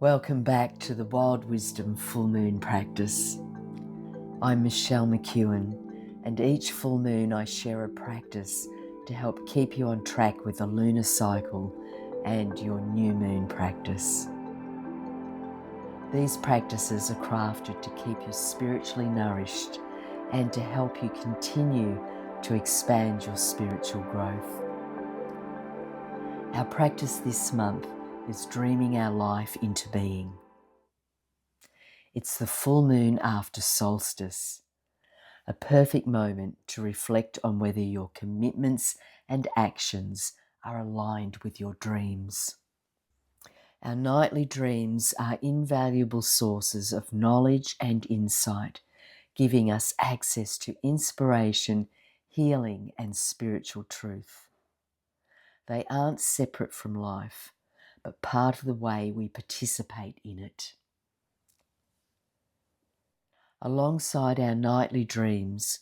Welcome back to the Wild Wisdom Full Moon Practice. I'm Michelle McEwen, and each full moon I share a practice to help keep you on track with the lunar cycle and your new moon practice. These practices are crafted to keep you spiritually nourished and to help you continue to expand your spiritual growth. Our practice this month is dreaming our life into being. It's the full moon after solstice, a perfect moment to reflect on whether your commitments and actions are aligned with your dreams. Our nightly dreams are invaluable sources of knowledge and insight, giving us access to inspiration, healing, and spiritual truth. They aren't separate from life, but part of the way we participate in it. Alongside our nightly dreams,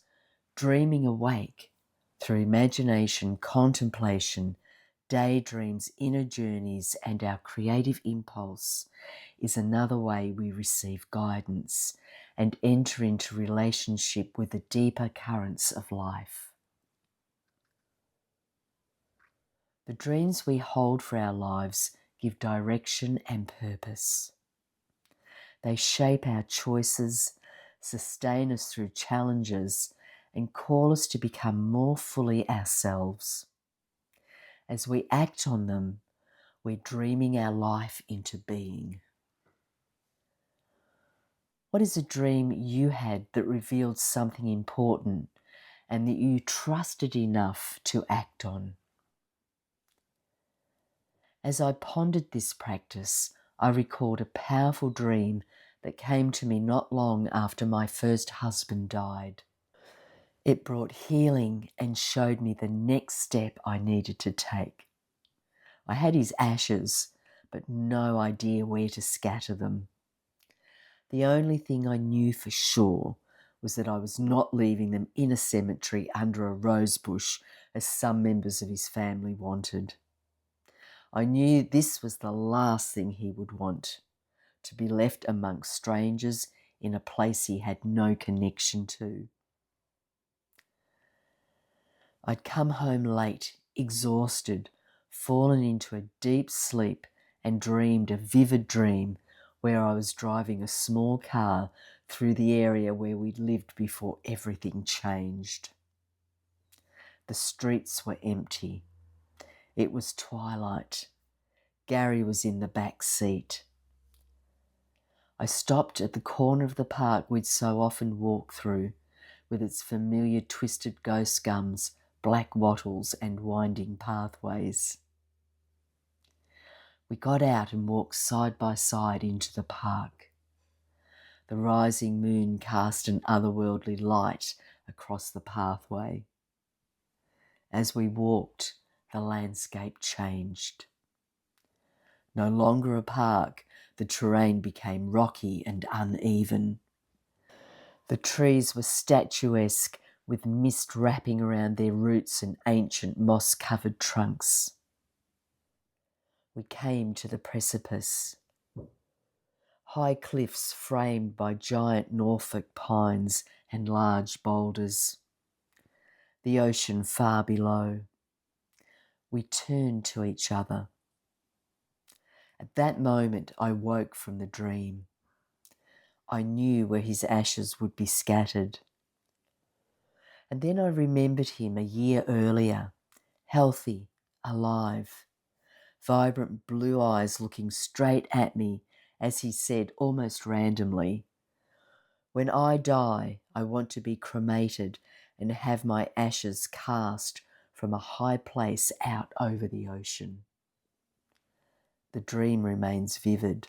dreaming awake through imagination, contemplation, daydreams, inner journeys, and our creative impulse is another way we receive guidance and enter into relationship with the deeper currents of life. The dreams we hold for our lives give direction and purpose. They shape our choices, sustain us through challenges, and call us to become more fully ourselves. As we act on them, we're dreaming our life into being. What is a dream you had that revealed something important and that you trusted enough to act on? As I pondered this practice, I recalled a powerful dream that came to me not long after my first husband died. It brought healing and showed me the next step I needed to take. I had his ashes, but no idea where to scatter them. The only thing I knew for sure was that I was not leaving them in a cemetery under a rose bush, as some members of his family wanted. I knew this was the last thing he would want, to be left amongst strangers in a place he had no connection to. I'd come home late, exhausted, fallen into a deep sleep and dreamed a vivid dream where I was driving a small car through the area where we'd lived before everything changed. The streets were empty. It was twilight. Gary was in the back seat. I stopped at the corner of the park we'd so often walk through, with its familiar twisted ghost gums, black wattles and winding pathways. We got out and walked side by side into the park. The rising moon cast an otherworldly light across the pathway. As we walked, the landscape changed. No longer a park, the terrain became rocky and uneven. The trees were statuesque, with mist wrapping around their roots and ancient moss-covered trunks. We came to the precipice. High cliffs framed by giant Norfolk pines and large boulders. The ocean far below. We turned to each other. At that moment, I woke from the dream. I knew where his ashes would be scattered. And then I remembered him a year earlier, healthy, alive, vibrant blue eyes looking straight at me as he said almost randomly, "When I die, I want to be cremated and have my ashes cast from a high place out over the ocean." The dream remains vivid,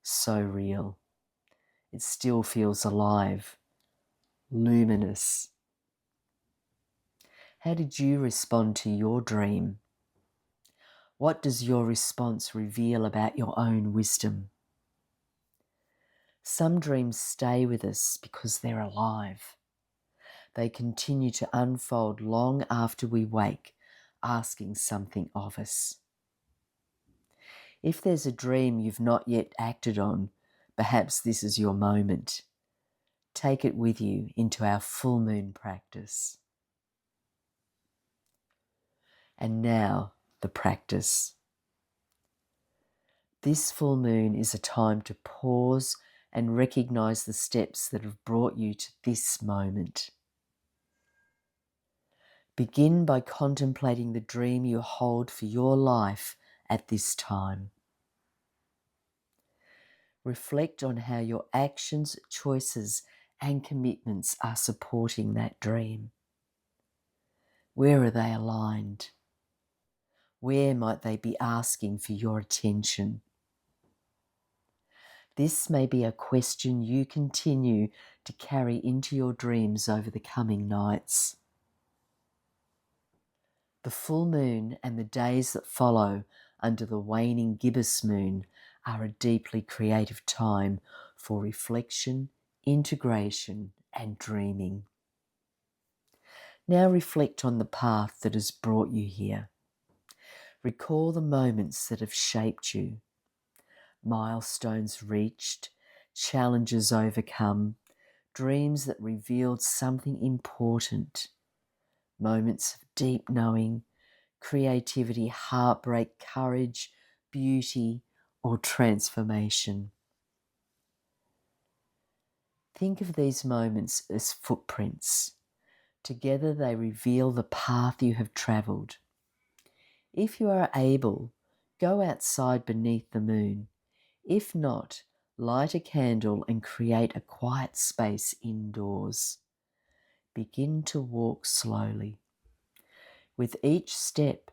so real. It still feels alive, luminous. How did you respond to your dream? What does your response reveal about your own wisdom? Some dreams stay with us because they're alive. They continue to unfold long after we wake, asking something of us. If there's a dream you've not yet acted on, perhaps this is your moment. Take it with you into our full moon practice. And now, the practice. This full moon is a time to pause and recognize the steps that have brought you to this moment. Begin by contemplating the dream you hold for your life at this time. Reflect on how your actions, choices, and commitments are supporting that dream. Where are they aligned? Where might they be asking for your attention? This may be a question you continue to carry into your dreams over the coming nights. The full moon and the days that follow under the waning gibbous moon are a deeply creative time for reflection, integration, and dreaming. Now reflect on the path that has brought you here. Recall the moments that have shaped you. Milestones reached, challenges overcome, dreams that revealed something important, moments of deep knowing, creativity, heartbreak, courage, beauty, or transformation. Think of these moments as footprints. Together they reveal the path you have travelled. If you are able, go outside beneath the moon. If not, light a candle and create a quiet space indoors. Begin to walk slowly. With each step,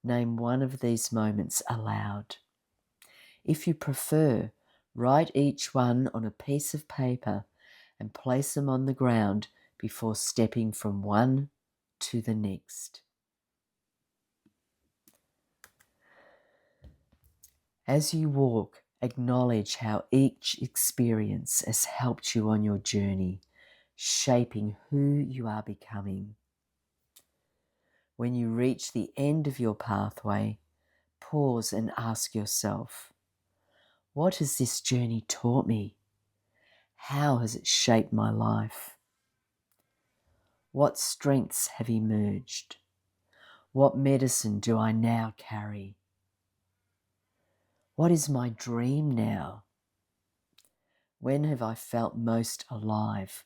name one of these moments aloud. If you prefer, write each one on a piece of paper and place them on the ground before stepping from one to the next. As you walk, acknowledge how each experience has helped you on your journey, shaping who you are becoming. When you reach the end of your pathway, pause and ask yourself, what has this journey taught me? How has it shaped my life? What strengths have emerged? What medicine do I now carry? What is my dream now? When have I felt most alive?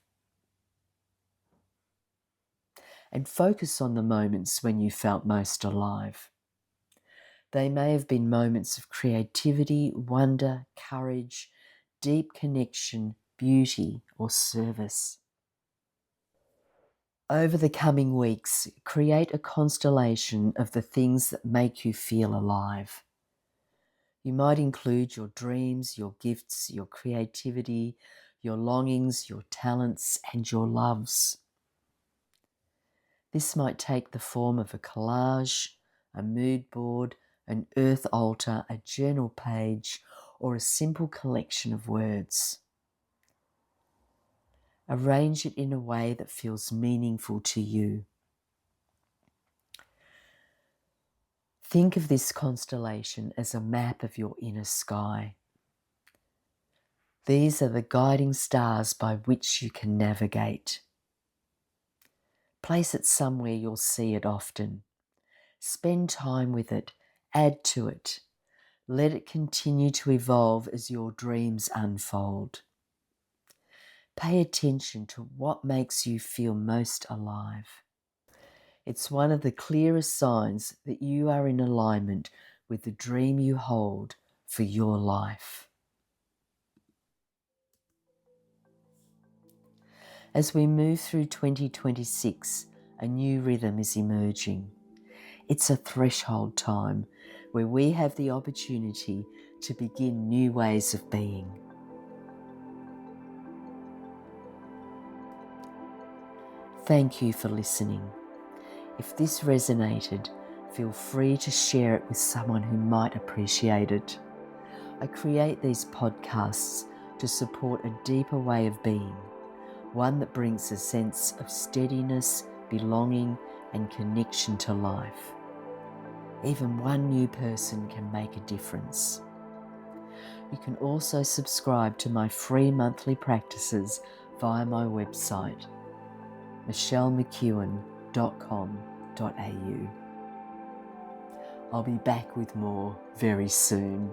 And focus on the moments when you felt most alive. They may have been moments of creativity, wonder, courage, deep connection, beauty, or service. Over the coming weeks, create a constellation of the things that make you feel alive. You might include your dreams, your gifts, your creativity, your longings, your talents, and your loves. This might take the form of a collage, a mood board, an earth altar, a journal page, or a simple collection of words. Arrange it in a way that feels meaningful to you. Think of this constellation as a map of your inner sky. These are the guiding stars by which you can navigate. Place it somewhere you'll see it often. Spend time with it, add to it. Let it continue to evolve as your dreams unfold. Pay attention to what makes you feel most alive. It's one of the clearest signs that you are in alignment with the dream you hold for your life. As we move through 2026, a new rhythm is emerging. It's a threshold time where we have the opportunity to begin new ways of being. Thank you for listening. If this resonated, feel free to share it with someone who might appreciate it. I create these podcasts to support a deeper way of being, one that brings a sense of steadiness, belonging, and connection to life. Even one new person can make a difference. You can also subscribe to my free monthly practices via my website, michellemckeown.com.au. I'll be back with more very soon.